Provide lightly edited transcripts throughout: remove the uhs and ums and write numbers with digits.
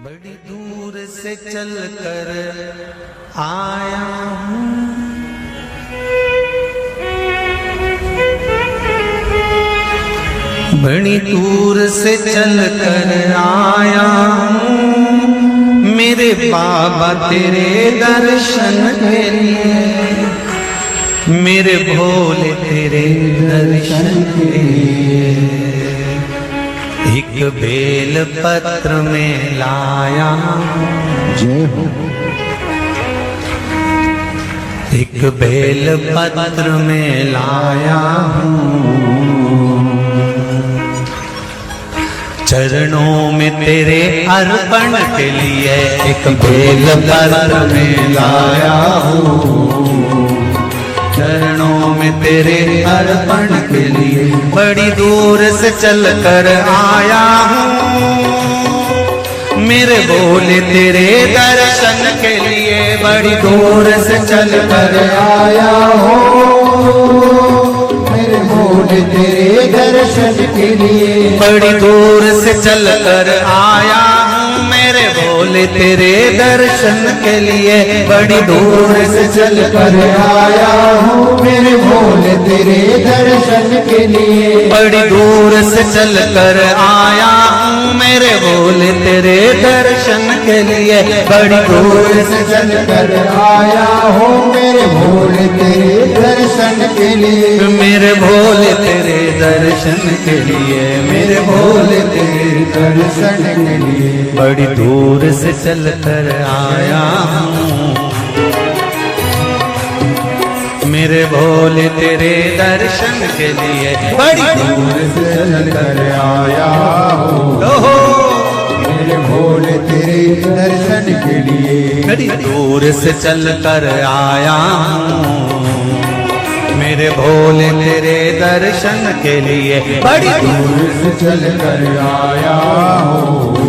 बड़ी दूर से चल कर आया हूँ, बड़ी दूर से चल कर आया हूँ, मेरे बाबा तेरे दर्शन के लिए, मेरे भोले तेरे दर्शन के लिए। एक बेल पत्र में लाया जय हो। एक बेल पत्र में लाया हूँ, चरणों में तेरे अर्पण के लिए एक बेल पत्र में लाया हूँ, चरणों में तेरे अर्पण के लिए। बड़ी दूर से चल कर आया हूँ, मेरे भोले तेरे दर्शन के लिए। बड़ी दूर से चल कर आया हूँ, मेरे भोले तेरे दर्शन के लिए। बड़ी दूर से चल कर आया हूँ, मेरे भोले तेरे दर्शन के लिए। बड़ी दूर से चल कर आया हूँ, मेरे भोले तेरे दर्शन के लिए। बड़ी दूर से चल कर आया हूँ, मेरे भोले तेरे दर्शन के लिए। बड़ी दूर से चल कर आया हूँ, मेरे भोले तेरे दर्शन के लिए। मेरे भोले तेरे दर्शन के लिए, मेरे भोले तेरे दर्शन के लिए। बड़ी दूर से चल कर आया हूँ, मेरे भोले तेरे दर्शन के लिए। बड़ी दूर से चल कर आया हूँ, मेरे भोले तेरे दर्शन के लिए। बड़ी दूर से चल कर आया हूँ, मेरे भोले तेरे दर्शन के लिए। बड़ी दूर से चल कर आया हूँ,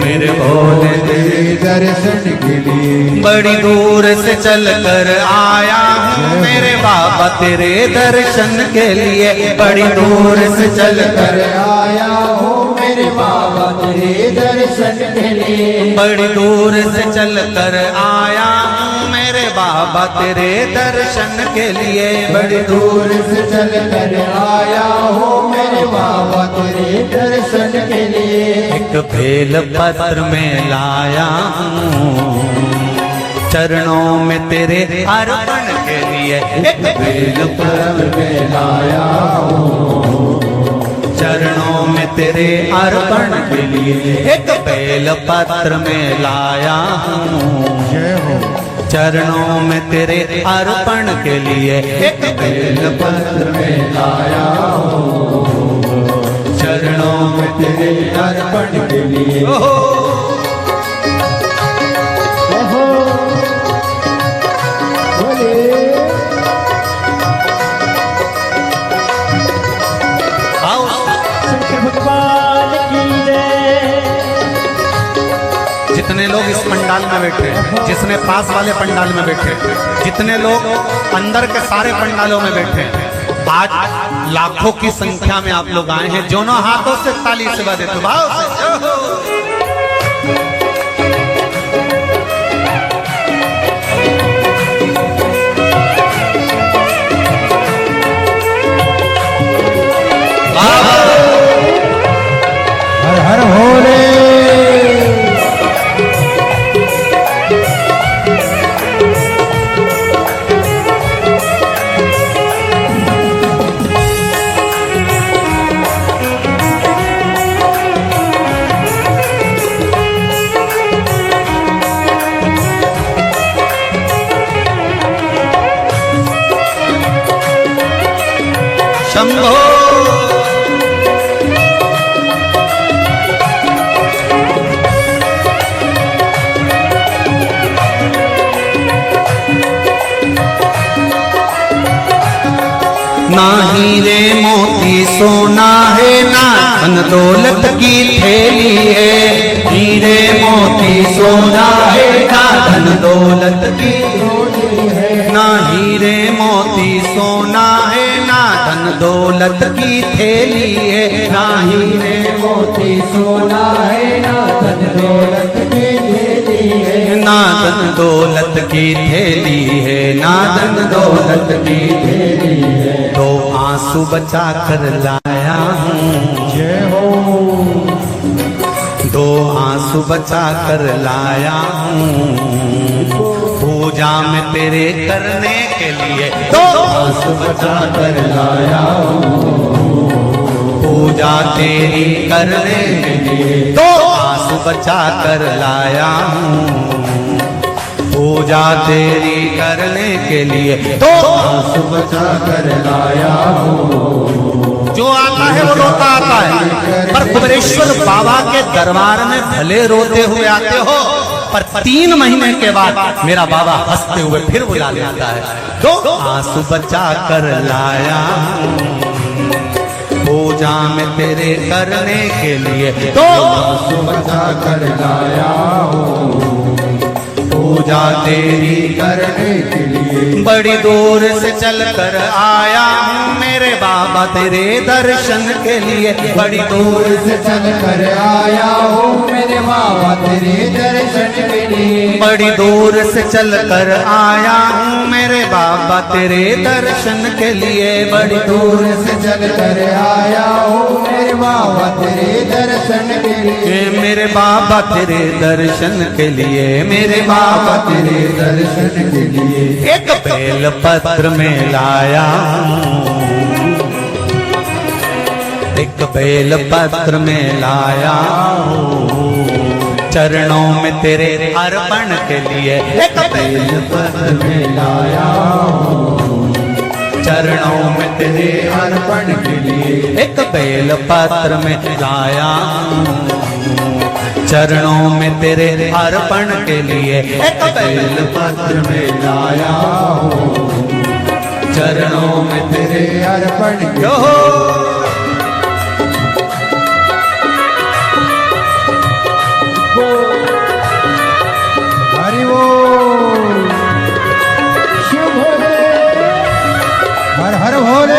मेरे भोले तेरे दर्शन के लिए। बड़ी दूर से चल कर आया हूँ, मेरे बाबा तेरे दर्शन के लिए। बड़ी दूर से चल कर आया हूँ, मेरे बाबा तेरे दर्शन के लिए। बड़ी दूर से चल कर आया हूँ, मेरे बाबा तेरे दर्शन के लिए। बड़ी दूर से चल कर आया हूँ, मेरे बाबा तेरे दर्शन के लिए। एक बेल पत्र में लाया हूँ, चरणों में तेरे अर्पण के लिए। एक बेल पत्र में लाया हूँ, चरणों में तेरे अर्पण के लिए। एक बेल पत्र में लाया हूँ, जय हो। चरणों में तेरे अर्पण के लिए। एक बेल पत्र में लाया हूँ, चरणों में तेरे अर्पण के लिए। भगवान की जय। जितने लोग इस पंडाल में बैठे, जितने पास वाले पंडाल में बैठे, जितने लोग अंदर के सारे पंडालों में बैठे, आज लाखों की संख्या में आप लोग आए हैं। दोनों हाथों से ताली से बजाते तो भाव से। हर हर भोले। शंभो ना हीरे मोती सोना है, ना धन दौलत की थैली है। हीरे मोती सोना है, ना धन दौलत की थैली है। ना हीरे मोती सोना है, ना धन दौलत की थैली है। ना हीरे मोती सोना है, ना धन दौलत दौलत की थैली है, ना धन दौलत की थैली है, तो आंसू बचा कर लाया हूँ। जय हो। दो आंसू बचा कर लाया हूँ, पूजा में तेरे करने के लिए दो आंसू बचा कर लाया हूँ, पूजा तेरी करने के लिए दो आंसू बचा कर लाया हूँ, पूजा तेरी करने के लिए दो आंसू बचा कर लाया हूँ। जो आता है वो रोता आता है, पर कुबेरेश्वर बाबा के दरबार में भले रोते हुए आते हो, पर 3 महीने के बाद मेरा बाबा हंसते हुए फिर बुला लेता है। दो आंसू बचा कर लाया हूँ, पूजा में तेरे करने के लिए दो आंसू बचा कर लाया हूँ, पूजा तेरी करने के लिए। बड़ी दूर से चल कर आया हूँ मेरे बाबा तेरे दर्शन के लिए, बड़ी दूर से चल कर आया हूँ मेरे बाबा तेरे दर्शन के लिए, बड़ी दूर से चल कर आया हूँ मेरे बाबा तेरे दर्शन के लिए, बड़ी दूर से चल कर आया हूँ मेरे बाबा तेरे दर्शन के लिए, मेरे बाबा तेरे दर्शन के लिए, मेरे बाबा तेरे दर्शन के लिए। एक बेल पत्र में लाया हूँ, एक बेल पत्र में लाया हूँ, चरणों में तेरे अर्पण के लिए, एक बेल पत्र में लाया हूँ, चरणों में तेरे अर्पण के लिए, एक बेल पत्र में लाया हूँ, चरणों में तेरे अर्पण के लिए, एक बेल पत्र में लाया हूँ, चरणों में तेरे अर्पण के लिए। हरि बोल। शिव भोले, हर हर भोले।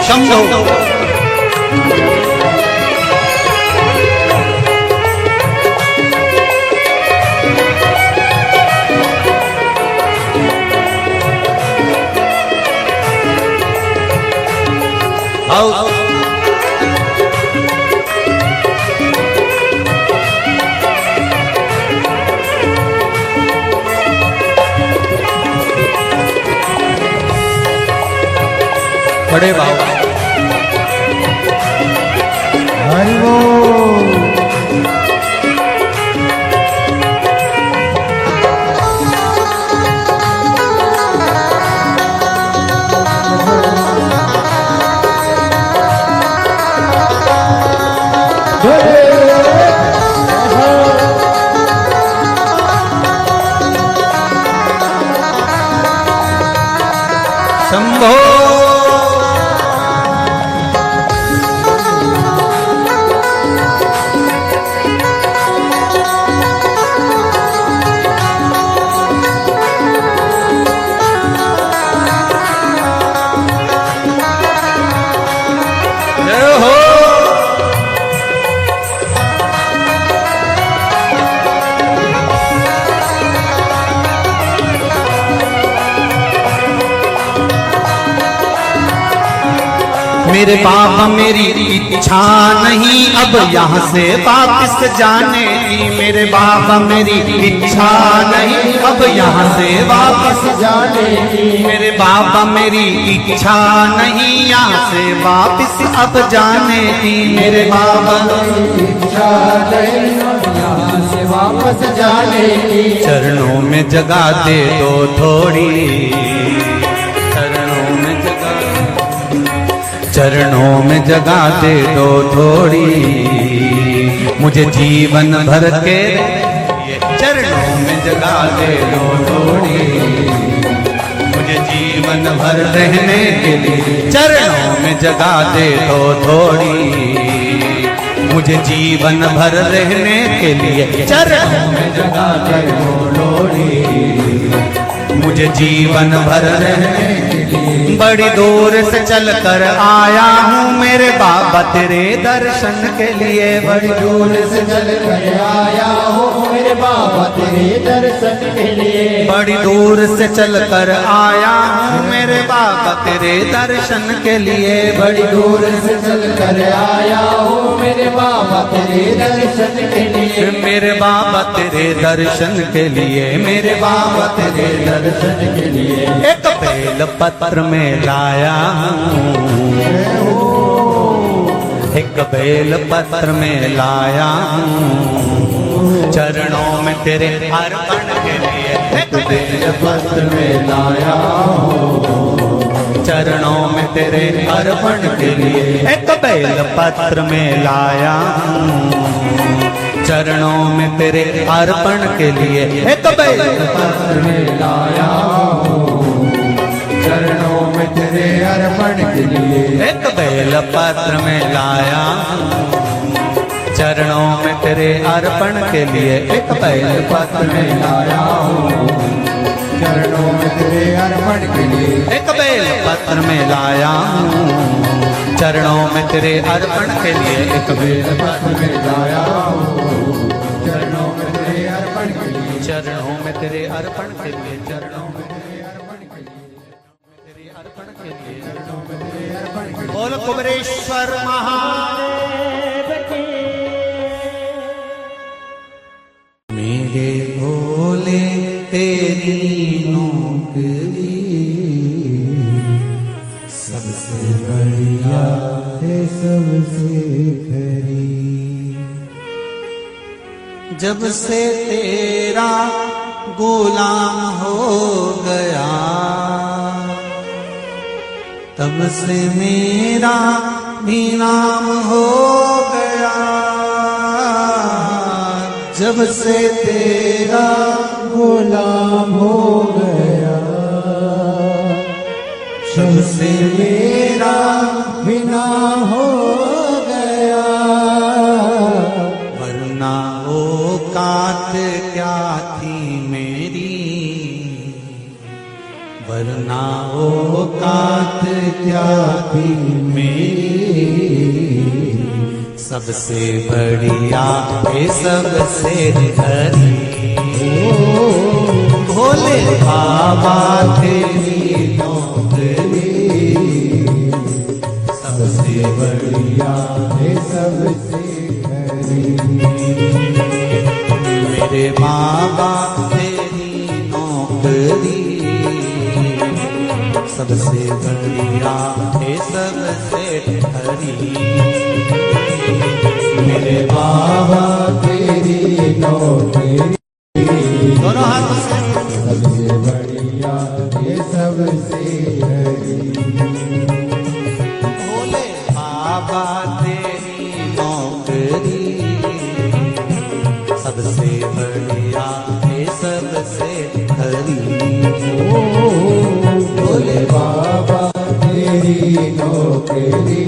शंभो बड़े बाबा हरि बोल। शंभो मेरे बाबा मेरी इच्छा नहीं अब यहाँ से वापस जाने की, मेरे बाबा मेरी इच्छा नहीं अब यहाँ से वापस जाने की, मेरे बाबा मेरी इच्छा नहीं यहाँ से वापस अब जाने की, मेरे बाबा इच्छा नहीं यहाँ से वापस जाने की, चरणों में जगह दे दो थोड़ी, चरणों में जगह, चरणों में जगह दे दो थोड़ी, मुझे जीवन भर के चरणों में जगह दे दो थोड़ी, मुझे जीवन भर रहने के लिए चरणों में जगह दे दो थोड़ी, मुझे जीवन भर रहने के लिए चरणों में जगा कर वो लोड़ी मुझे जीवन भर रहने के लिए बड़ी दूर से चल कर आया हूँ मेरे बाबा तेरे दर्शन के लिए बड़ी दूर से चल कर आया हो मेरे बाबा तेरे दर्शन के लिए बड़ी दूर से चल कर आया हूँ मेरे बाबा तेरे दर्शन के लिए बड़ी दूर से चल कर आया हो मेरे बाबा तेरे दर्शन के लिए मेरे बाबा तेरे दर्शन के लिए मेरे बाबा तेरे दर्शन के लिए एक बेल पत्र में लाया हूँ एक बेल पत्र में लाया हूँ चरणों में तेरे अर्पण के लिए एक बेल पत्र में लाया हो चरणों में तेरे अर्पण के लिए एक बेल पत्र में लाया हूँ चरणों में तेरे अर्पण के लिए एक बेल पत्र में लाया हो चरणों में तेरे अर्पण के लिए एक बेल पत्र में लाया चरणों में तेरे अर्पण के लिए एक बेल पत्र में लाया हो चरणों में तेरे अर्पण के लिए एक बेल पत्र में लाया चरणों में तेरे अर्पण के लिए एक बेल पत्र में लाया हो चरणों में तेरे अर्पण के लिए चरणों में तेरे अर्पण के लिए चरणों में तेरे अर्पण के लिए बोल कुबरेश्वर महादेव की मेरे भोले तेरी नौकरी सबसे बढ़िया है सबसे खरी जब से तेरा गुलाम हो गया तब से मेरा भी नाम हो गया जब से तेरा गुलाम हो गया जब से मेरा बिना हो गया वरना औकात क्या थी मेरी वरना औकात क्या थी मेरी सबसे बढ़िया है सबसे हरी भोले बाबा तेरी नौकरी सबसे बढ़िया है सबसे खरी मेरे बाबा तेरी नौकरी सबसे बढ़िया है सबसे हरी मेरे बाबा तेरी नौकरी दोनों हाथों से सबसे बढ़िया है सबसे हरी भोले बाबा तेरी नौकरी सबसे बढ़िया है सबसे हरी भोले बाबा तेरी नौकरी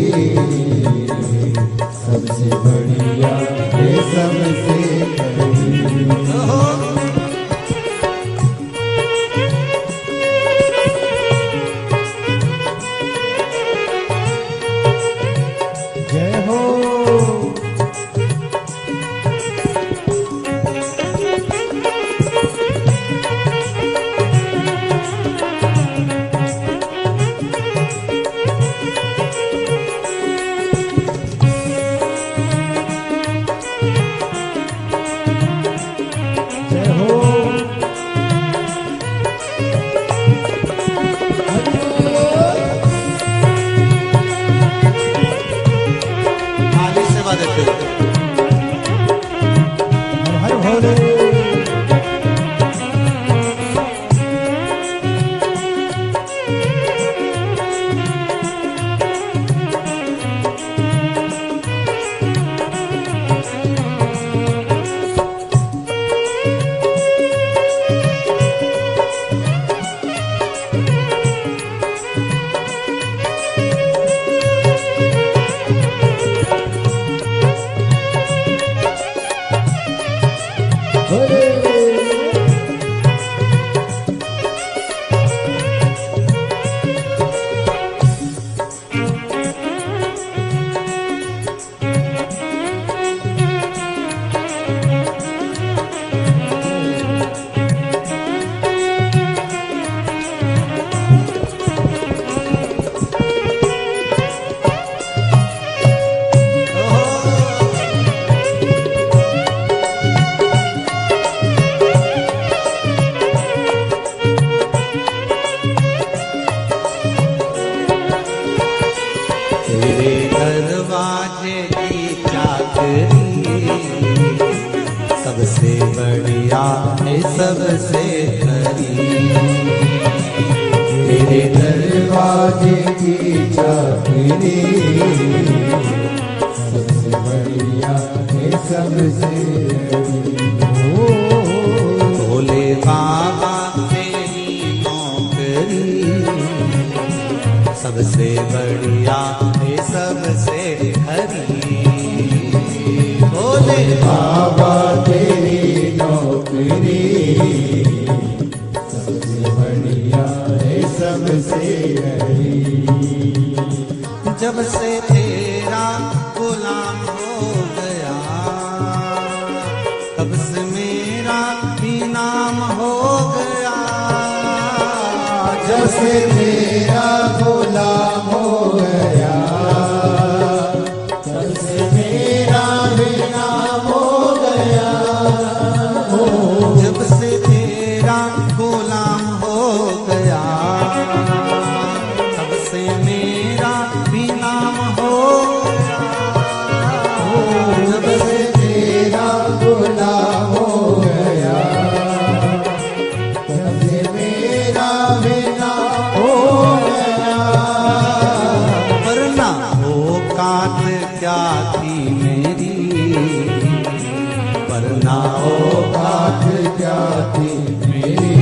सबसे बढ़िया है सबसे खरी जय हो जय हो खाली सेवा देते हो। हर भोले बढ़िया है सबसे खरी। तेरे दरवाजे की चाबी सबसे बढ़िया है सबसे भोले बाबा तेरी नौकरी सबसे बढ़िया है सबसे खरी। भोले बाबा तेरी नौकरी सबसे बढ़िया है सबसे बड़ी। जब से तेरा गुलाम हो गया तब से मेरा भी नाम हो गया। जब से तेरा गुलाम हो गया तब से मेरा भी नाम हो गया। जब से तेरा गुलाम हो गया तब से मेरा भी नाम हो गया। जब से तेरा गुलाम हो गया तब से मेरा भी नाम हो गया। वरना औकात क्या थी मेरी, वरना औकात क्या थी मेरी,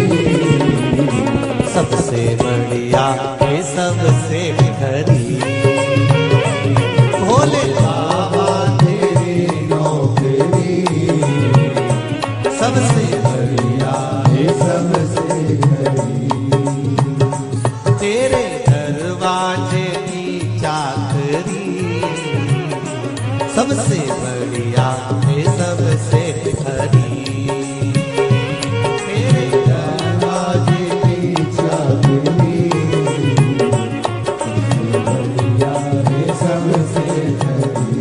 सबसे बढ़िया है सबसे खरी। भोले बाबा तेरी नौकरी सबसे बढ़िया है सबसे बड़ी। तेरे दरवाजे की चाकरी सबसे बढ़िया है सबसे खरी। तेरे दरवाजे की चाबी सबसे बढ़िया है सबसे बड़ी।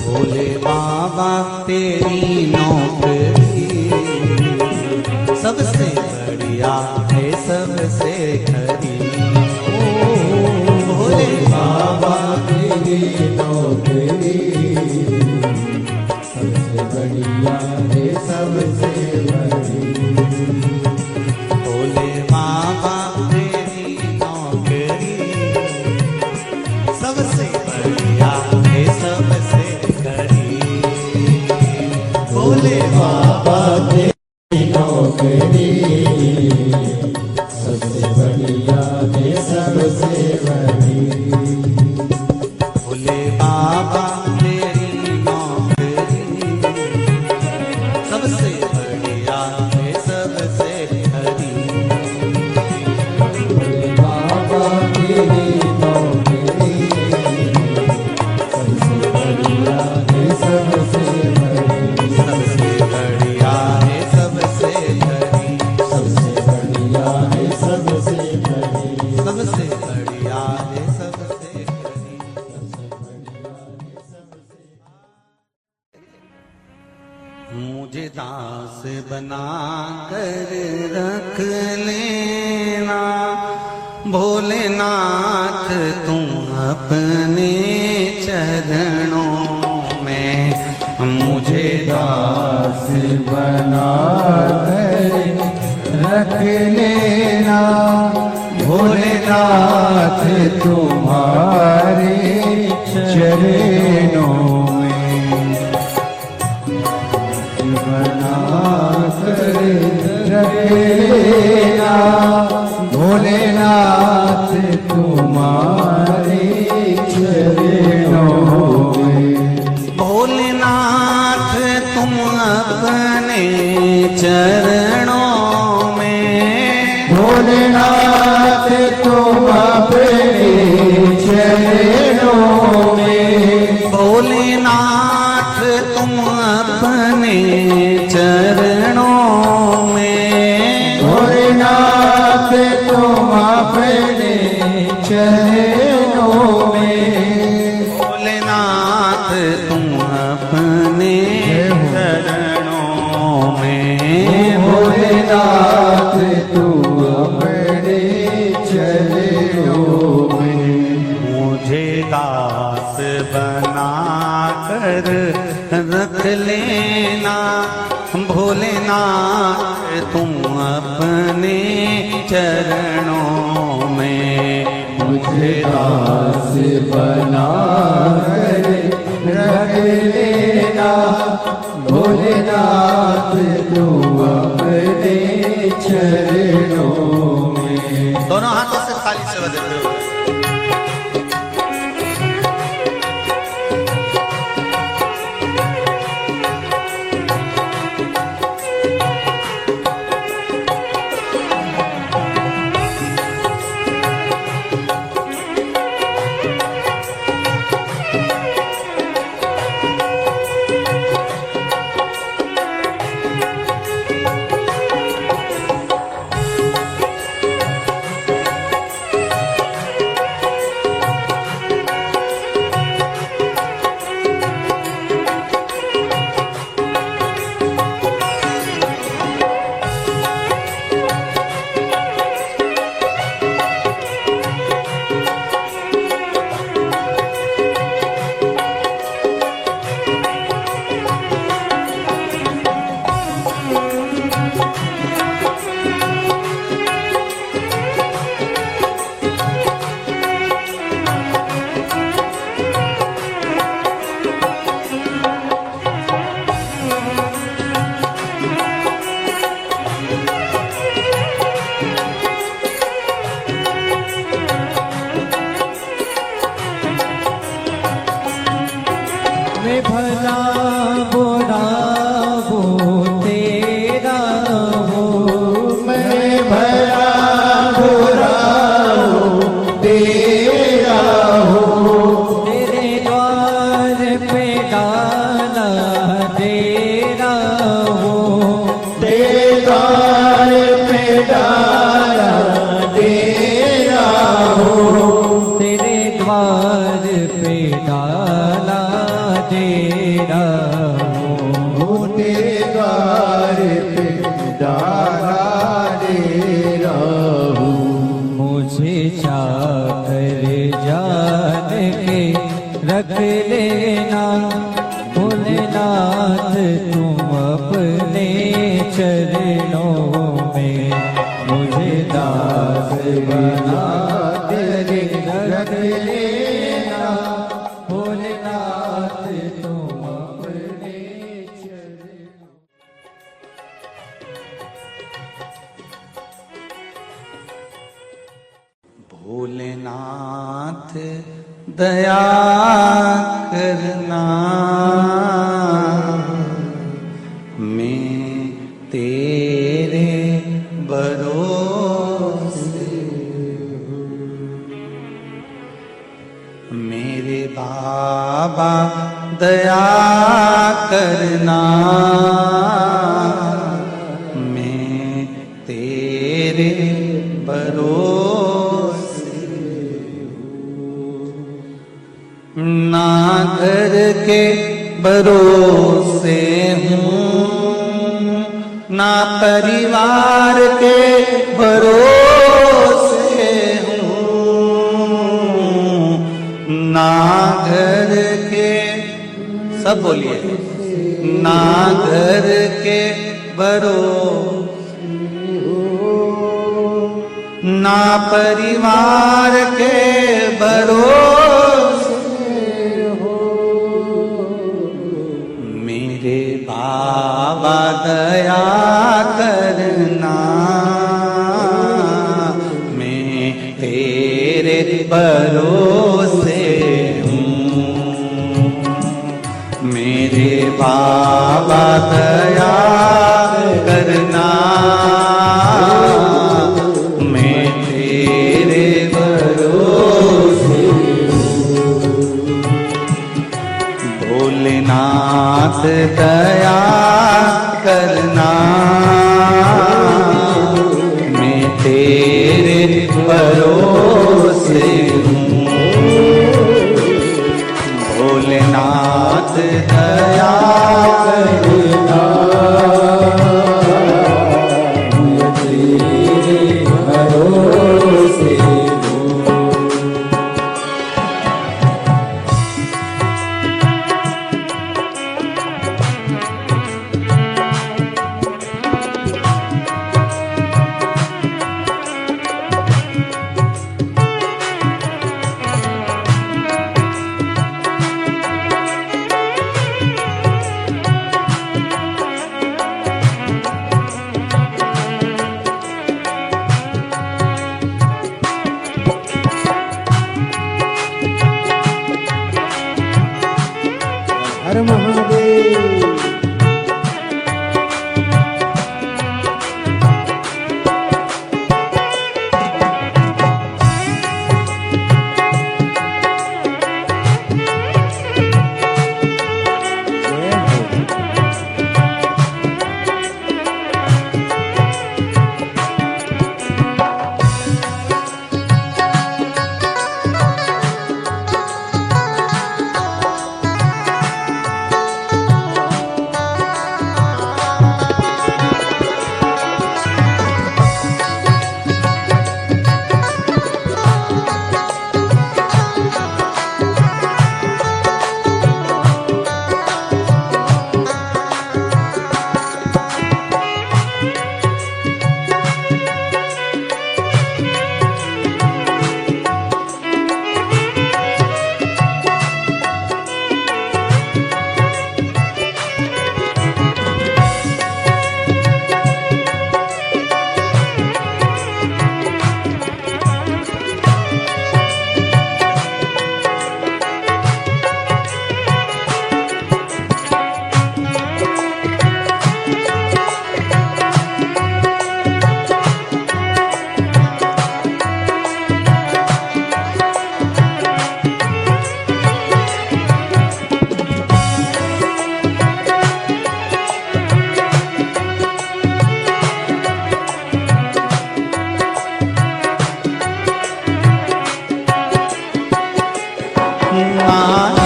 भोले बाबा तेरी नौकरी सबसे बढ़िया है सबसे खरी। भोले बाबा तेरी नौकरी सबसे बढ़िया है सबसे बड़ी। भोले बाबा तेरी नौकरी सबसे बढ़िया है सबसे खरी। भोले बाबा तेरी नौकरी सबसे बढ़िया है सबसे बड़ी। भोले बाबा तेरी नौकरी सबसे बढ़िया है सबसे खरी। बाबा तेरी नौकरी बना कर रख लेना भोलेनाथ तुम अपने चरणों में मुझे दास बना कर रख लेना भोलेनाथ तुम्हारे चरणों में बना कर रख लेना भोलेनाथ तुम्हारे चरणों में भोलेनाथ तुम अपने चरणों में भोलेनाथ तुम अपने चरणों में भोलेनाथ तुम अपने चरणों में भोलेनाथ तुम अपने चरणों में भोलेनाथ तुम अपने चरणों में भोलेनाथ तुम अपने चरणों में मुझे दास बना कर रख लेना भोलेनाथ तुम अपने चरणों में मुझे दास बना कर रख लेना भोलेनाथ तुम अपने चरणों में दोनों हाथों से थाली से बजाते हो मैं भला बुरा वो तेरा हो मैं भला बुरा हूँ तेरा हूँ तेरे द्वार पे डाला तेरा हो तेरे द्वार पे डाला तेरा हूँ तेरे द्वार पे डाला तेरा हो तेरे द्वार पे डाला तेरा हूँ मुझे चाकर जान के रख लेना भोलेनाथ तुम अपने चरणों में मुझे दास बना तेरे रख लेना भोलेनाथ तुम अपने चरणों भोलेनाथ दया करना मैं तेरे भरोसे मेरे बाबा दया करना मैं तेरे भरोसे ना घर के भरोसे हूँ ना परिवार के भरोसे हूँ, ना घर के, सब बोलिए, ना घर के भरोसे, ना परिवार के भरोसे हो। मेरे बाबा दया करना, मैं तेरे भरोसे हूँ। मेरे बाबा दया करना, मैं तेरे भरोसे हूँ। भोलेनाथ दया करना, मैं तेरे भरोसे हूँ। भोलेनाथ दया करना, मैं तेरे भरोसे हूँ। हर महादेव।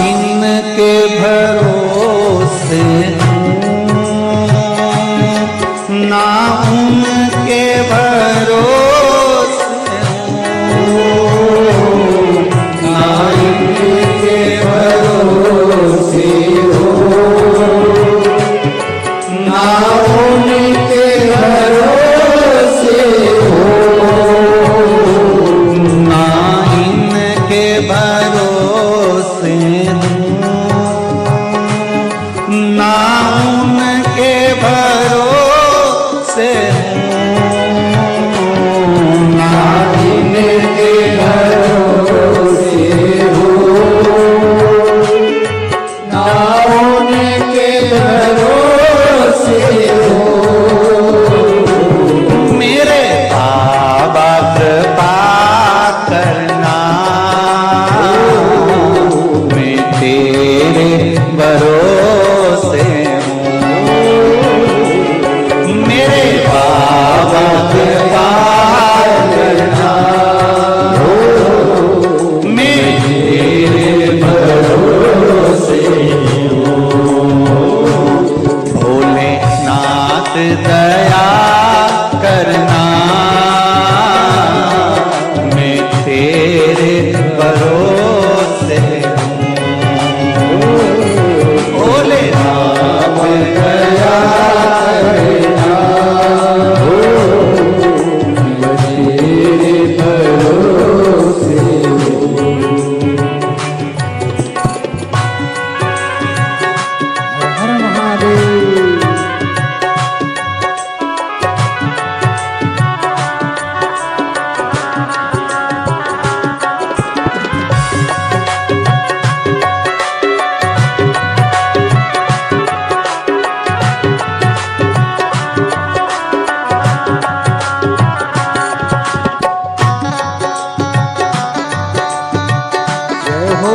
इनके भरोसे ना उनके भरोसे ना इनके भरोसे ना उनके भरोसे ना इनके भरोसे हो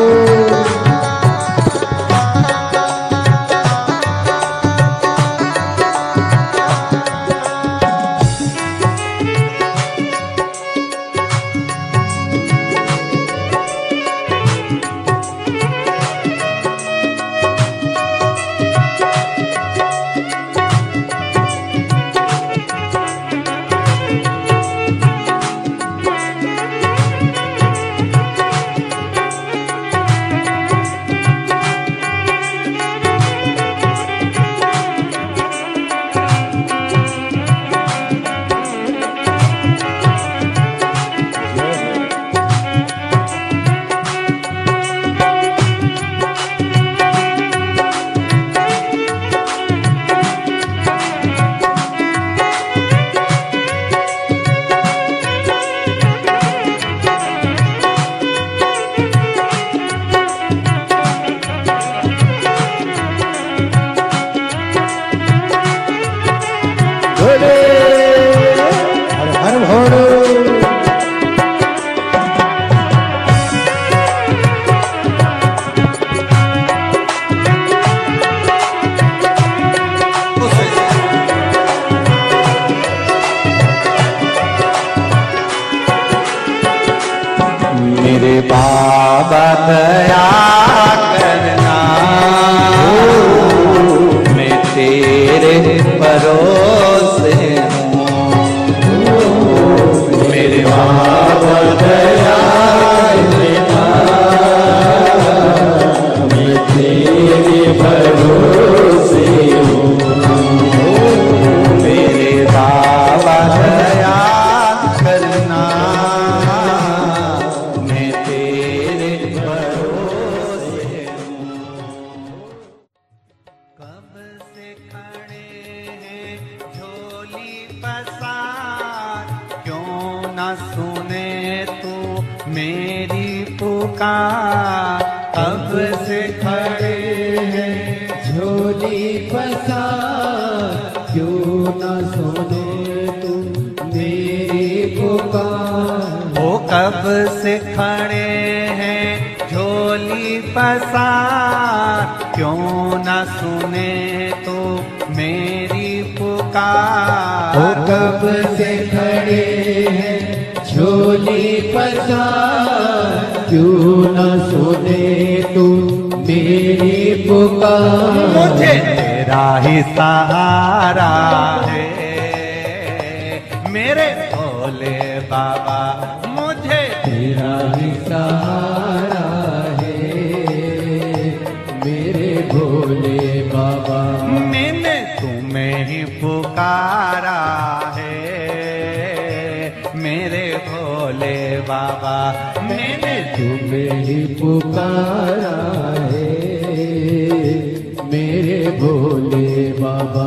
हर हर भोले मेरे बाबा दया करना, मैं तेरे भरोसे हूँ। मेरे बाबा दया करना, मैं तेरे भरोसे हूँ। मेरे बाबा दया करना, मैं तेरे भरोसे हूँ। कब से खड़े हैं झोली पसार, क्यों न सुने तू मेरी पुकार। कब से खड़े हैं झोली पसार, क्यों न सुने तू मेरी पुकार। वो कब से खड़े हैं झोली पसार, क्यों न सुने तो मेरी पुकार। वो कब से खड़े हैं झोली पसार, क्यों न सुने तू मेरी पुकार। मुझे तेरा ही सहारा है मेरे भोले बाबा, मुझे तेरा ही सहारा है मेरे भोले बाबा। मैंने तुम्हें ही पुकारा है मेरे भोले बाबा। मैंने तुम्हें ही पुकारा है मेरे भोले बाबा।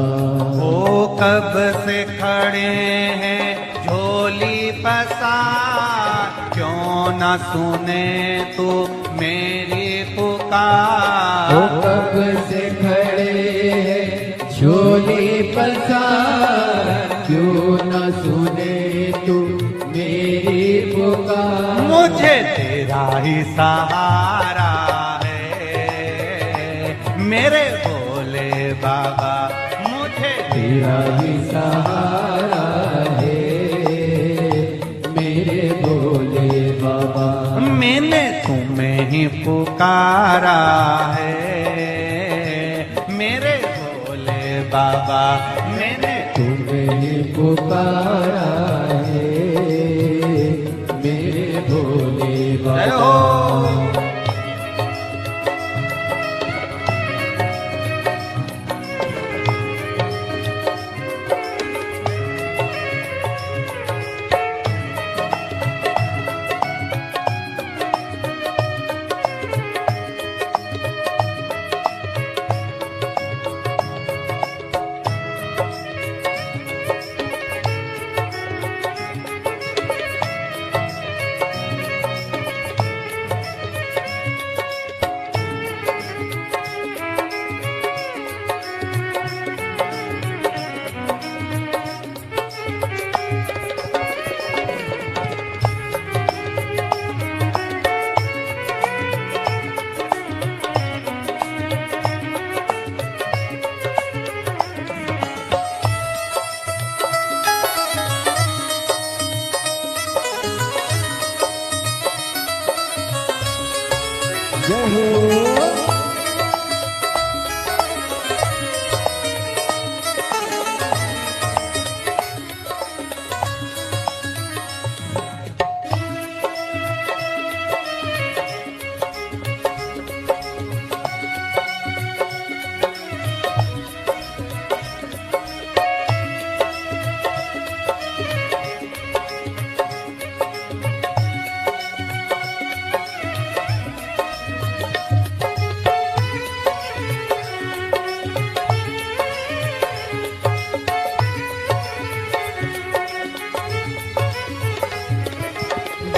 ओ कब से खड़े हैं झोली पसार, क्यों न सुने तू मेरी पुकार। वो कब से खड़े हैं झोली पसार, क्यों न सुने तू मेरी पुकार। मुझे तेरा ही सहारा है मेरे भोले बाबा, मुझे तेरा ही सहारा है मेरे भोले बाबा। मैंने तुम्हें ही पुकारा है मेरे भोले बाबा। मैंने तुम्हें ही पुकारा है मेरे भोले जय बाबा। हो। जय हो।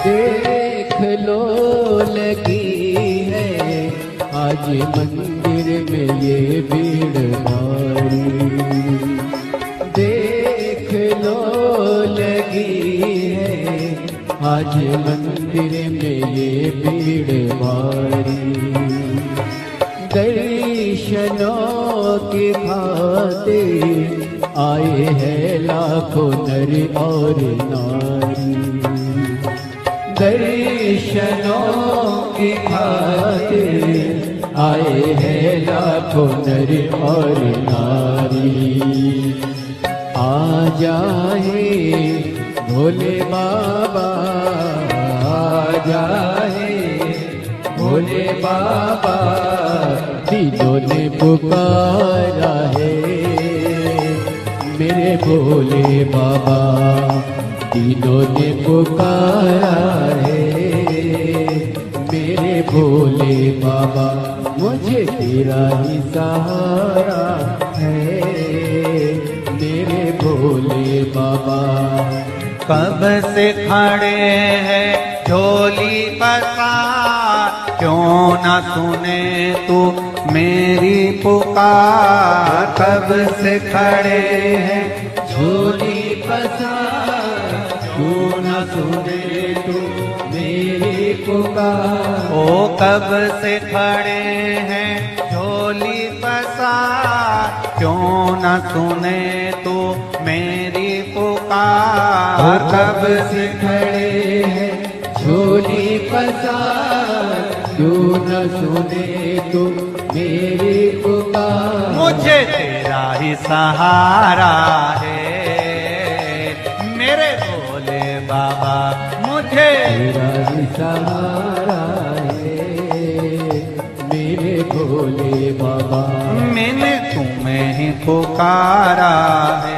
देख लो लगी है आज मंदिर में ये भीड़ भारी। देख लो लगी है आज मंदिर में ये भीड़ भारी। दर्शनों की खातिर आए हैं लाखों नर और नारी। दर्शनों की खातिर आए हैं लाखों नर और नारी। आ जाए भोले बाबा, आ जाए भोले बाबा, दिलों ने पुकारा है मेरे भोले बाबा। दिलों ने पुकारा है मेरे भोले बाबा। मुझे तेरा ही सहारा है मेरे भोले बाबा। कब से खड़े हैं झोली पसार, क्यों न सुने तू मेरी पुकार। कब से खड़े हैं झोली पसार, क्यों न सुने तू मेरी पुकार। ओ कब से खड़े हैं झोली पसार, क्यों न सुने तू मेरी पुकार। कब से खड़े हैं झोली पसार, क्यों न सुने तू मेरी पुकार। मुझे तेरा ही सहारा है मेरे भोले बाबा। मुझे तेरा ही सहारा है मेरे भोले बाबा। मैंने तुम्हें ही पुकारा है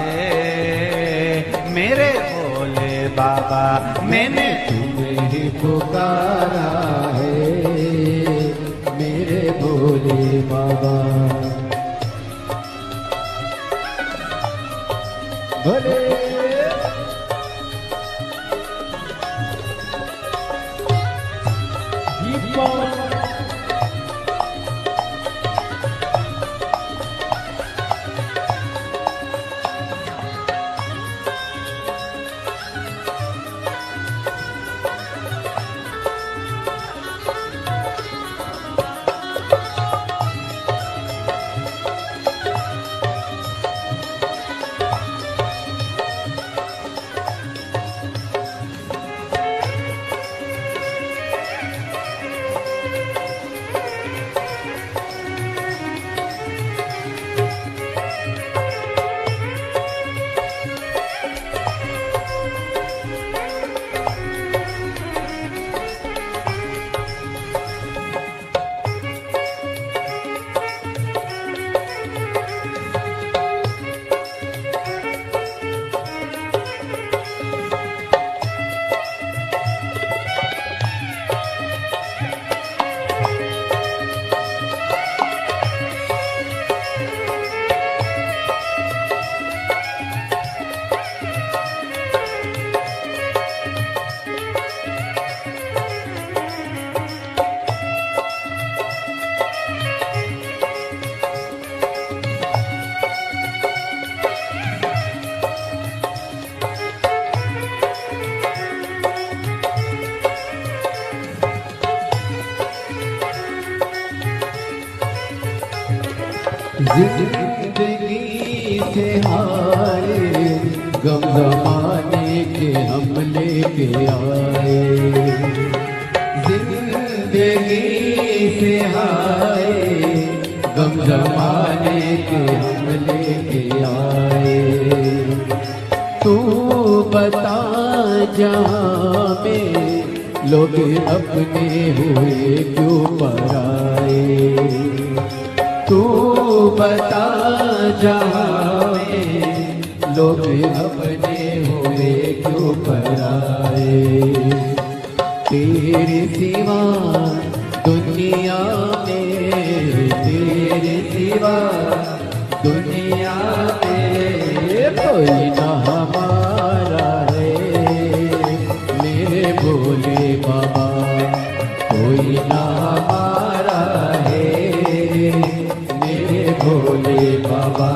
मेरे भोले बाबा। मैंने तुम्हें ही पुकारा है मेरे भोले बाबा। भोले जिंदगी से हारे गम जमाने के हम लेके आए। जिंदगी से आए, गम जमाने के हम लेके आए। तू बता जहाँ में लोग अपने हुए क्यों पराए। तू बता जहाँ में लोग अपने हुए क्यों पराए। तेरे सिवा दुनिया में, तेरे सिवा दुनिया में कोई ना हमारा है मेरे भोले बाबा, कोई ना हमारा है मेरे भोले बाबा।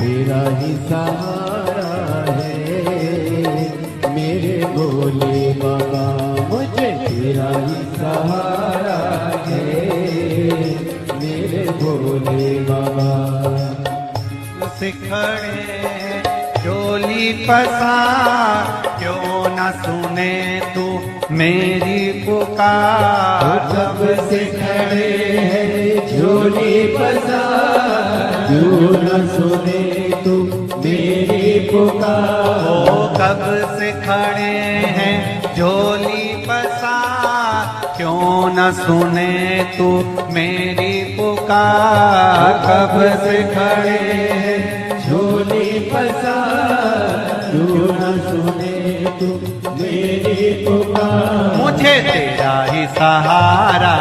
तेरा ही सहारा है मेरे भोले बाबा, मुझे तेरा ही सहारा है मेरे भोले बाबा। सिखड़े डोली पसार, क्यों न सुने तू मेरी पुकार। कब से खड़े हैं झोली पसार, क्यों न सुने तू मेरी पुकार। ओ कब से खड़े हैं झोली पसार, क्यों न सुने तू मेरी पुकार। कब से खड़े हैं झोली पसार, क्यों न सुने तू मेरी पुकार। मुझे तेरा ही सहारा